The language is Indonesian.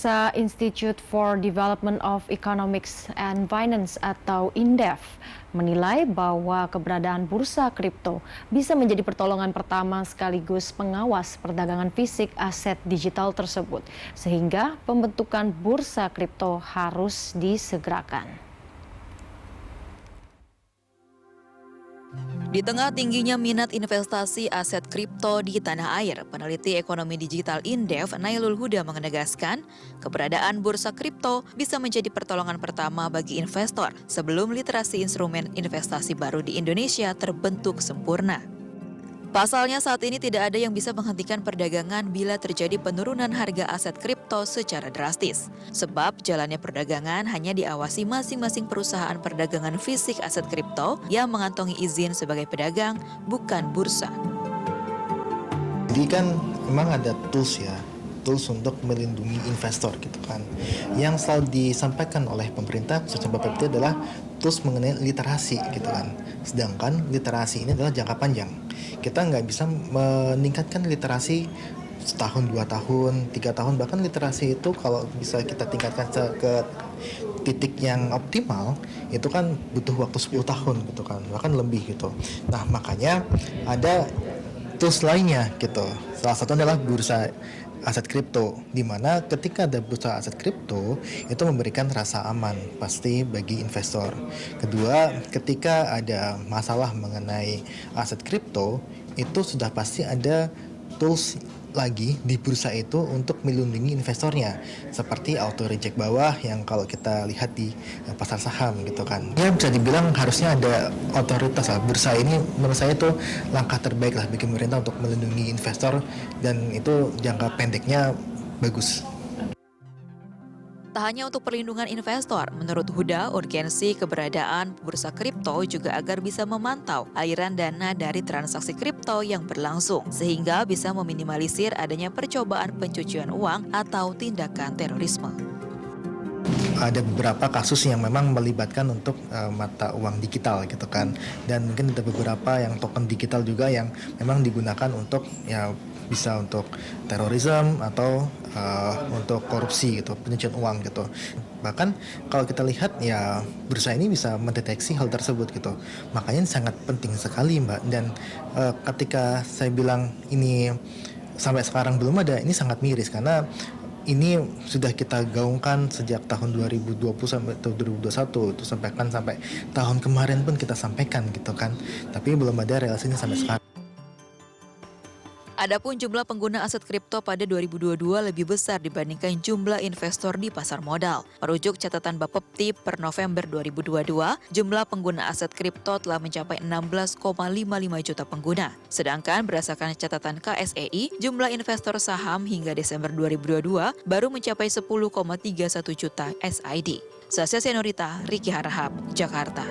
Pemirsa, Institute for Development of Economics and Finance atau INDEF menilai bahwa keberadaan bursa kripto bisa menjadi pertolongan pertama sekaligus pengawas perdagangan fisik aset digital tersebut, sehingga pembentukan bursa kripto harus disegerakan. Di tengah tingginya minat investasi aset kripto di tanah air, peneliti ekonomi digital INDEF Nailul Huda menegaskan, keberadaan bursa kripto bisa menjadi pertolongan pertama bagi investor sebelum literasi instrumen investasi baru di Indonesia terbentuk sempurna. Pasalnya saat ini tidak ada yang bisa menghentikan perdagangan bila terjadi penurunan harga aset kripto secara drastis. Sebab jalannya perdagangan hanya diawasi masing-masing perusahaan perdagangan fisik aset kripto yang mengantongi izin sebagai pedagang, bukan bursa. Jadi kan memang ada tools untuk melindungi investor gitu kan. Yang selalu disampaikan oleh pemerintah khususnya Bapepti adalah tools mengenai literasi gitu kan. Sedangkan literasi ini adalah jangka panjang. Kita nggak bisa meningkatkan literasi setahun, 2 tahun, 3 tahun, bahkan literasi itu kalau bisa kita tingkatkan ke titik yang optimal itu kan butuh waktu 10 tahun gitu kan, bahkan lebih gitu. Nah makanya ada tools lainnya gitu. Salah satu adalah bursa aset kripto, di mana ketika ada bursa aset kripto itu memberikan rasa aman pasti bagi investor. Kedua, ketika ada masalah mengenai aset kripto itu sudah pasti ada tools lagi di bursa itu untuk melindungi investornya, seperti auto reject bawah yang kalau kita lihat di pasar saham gitu kan. Ya bisa dibilang harusnya ada otoritas lah. Bursa ini menurut saya itu langkah terbaik lah bagi pemerintah untuk melindungi investor, dan itu jangka pendeknya bagus. Tak hanya untuk perlindungan investor, menurut Huda, urgensi keberadaan bursa kripto juga agar bisa memantau aliran dana dari transaksi kripto yang berlangsung, sehingga bisa meminimalisir adanya percobaan pencucian uang atau tindakan terorisme. Ada beberapa kasus yang memang melibatkan untuk mata uang digital gitu kan, dan mungkin ada beberapa yang token digital juga yang memang digunakan untuk bisa untuk terorisme atau untuk korupsi gitu, pencucian uang gitu. Bahkan kalau kita lihat bursa ini bisa mendeteksi hal tersebut gitu. Makanya sangat penting sekali Mbak, dan ketika saya bilang ini sampai sekarang belum ada, ini sangat miris karena ini sudah kita gaungkan sejak tahun 2020 sampai 2021, itu sampai tahun kemarin pun kita sampaikan gitu kan, tapi belum ada realisasinya sampai sekarang. Adapun jumlah pengguna aset kripto pada 2022 lebih besar dibandingkan jumlah investor di pasar modal. Merujuk catatan Bapepti per November 2022, jumlah pengguna aset kripto telah mencapai 16,55 juta pengguna. Sedangkan berdasarkan catatan KSEI, jumlah investor saham hingga Desember 2022 baru mencapai 10,31 juta SID. Sasya Senurita, Riki Harahap, Jakarta.